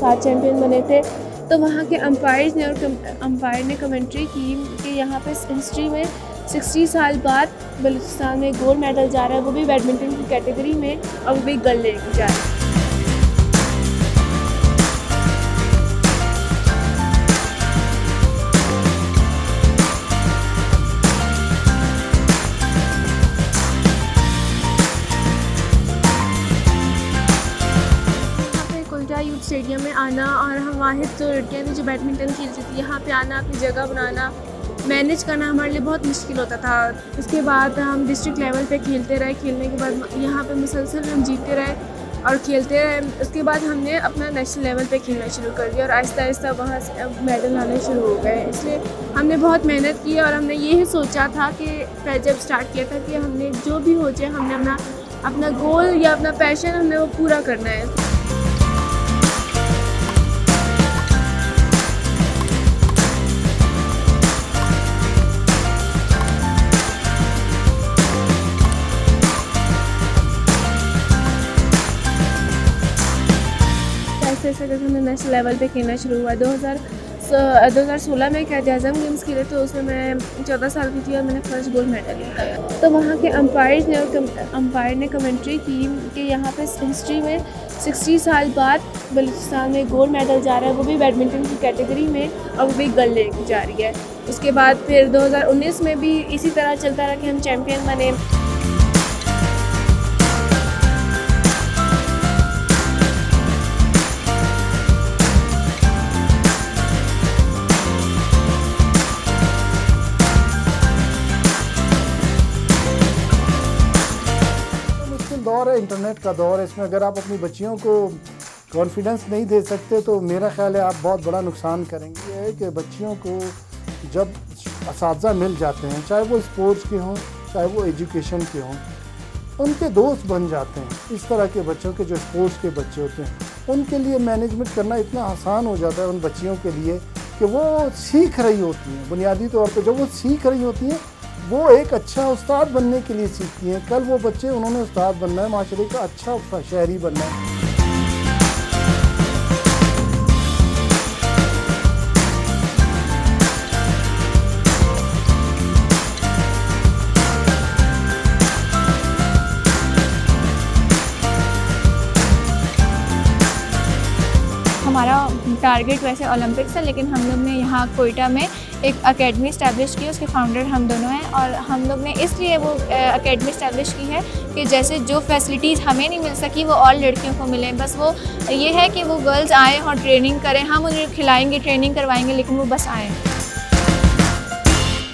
7 champion बने थे। तो वहाँ के अंपायर ने कमेंट्री की कि यहाँ पे हिस्ट्री में 60 साल बाद बलूचिस्तान में गोल्ड मेडल जा रहा है, वो भी बैडमिंटन की कैटेगरी में, और वो भी गर्ल लेके जा रहा है। यूथ स्टेडियम में आना और हम वाहिद जो लड़कियाँ थी जो बैडमिंटन खेलती थी, यहाँ पे आना, अपनी जगह बनाना, मैनेज करना हमारे लिए बहुत मुश्किल होता था। उसके बाद हम डिस्ट्रिक्ट लेवल पे खेलते रहे, खेलने के बाद यहाँ पे मुसलसल हम जीतते रहे और खेलते रहे। उसके बाद हमने अपना नेशनल लेवल पे खेलना शुरू कर दिया और आहिस्ता आहिस्ता वहाँ से अब मेडल आने शुरू हो गए। इसलिए हमने बहुत मेहनत की और हमने ये सोचा था कि जब स्टार्ट किया था कि हमने जो भी हो जाए, हमने अपना गोल या अपना पैशन हमने वो पूरा करना है। ऐसे जब हमने नेशनल लेवल पे खेलना शुरू हुआ 2016 में क़ायद-ए-आज़म गेम्स खेले, तो उसमें मैं 14 साल की थी और मैंने फर्स्ट गोल्ड मेडल लिया। तो वहाँ के अंपायर ने कमेंट्री की कि यहाँ पे हिस्ट्री में 60 साल बाद बलूचिस्तान में गोल्ड मेडल जा रहा है, वो भी बैडमिंटन की कैटेगरी में, और वो भी गर्ल लेके जा रही है। उसके बाद फिर 2019 में भी इसी तरह चलता रहा कि हम चैम्पियन बने। दौर है, इंटरनेट का दौर है, इसमें अगर आप अपनी बच्चियों को कॉन्फिडेंस नहीं दे सकते तो मेरा ख्याल है आप बहुत बड़ा नुकसान करेंगे। ये है कि बच्चियों को जब असातिज़ा मिल जाते हैं, चाहे वो स्पोर्ट्स के हों चाहे वो एजुकेशन के हों, उनके दोस्त बन जाते हैं। इस तरह के बच्चों के जो स्पोर्ट्स के बच्चे होते हैं, उनके लिए मैनेजमेंट करना इतना आसान हो जाता है उन बच्चियों के लिए कि वो सीख रही होती हैं। बुनियादी तौर पर जब वो सीख रही होती हैं, वो एक अच्छा उस्ताद बनने के लिए सीखती हैं। कल वो बच्चे उन्होंने उस्ताद बनना है, माशरे का अच्छा शहरी बनना है। हमारा टारगेट वैसे ओलंपिक्स है, लेकिन हम लोग ने यहाँ कोयटा में एक एकेडमी इस्टेब्लिश की, उसके फाउंडर हम दोनों हैं। और हम लोग ने इसलिए वो एकेडमी इस्टेब्लिश की है कि जैसे जो फैसिलिटीज़ हमें नहीं मिल सकी वो और लड़कियों को मिलें। बस वो ये है कि वो गर्ल्स आएँ और ट्रेनिंग करें, हम उन्हें खिलाएंगे, ट्रेनिंग करवाएंगे, लेकिन वो बस आएँ।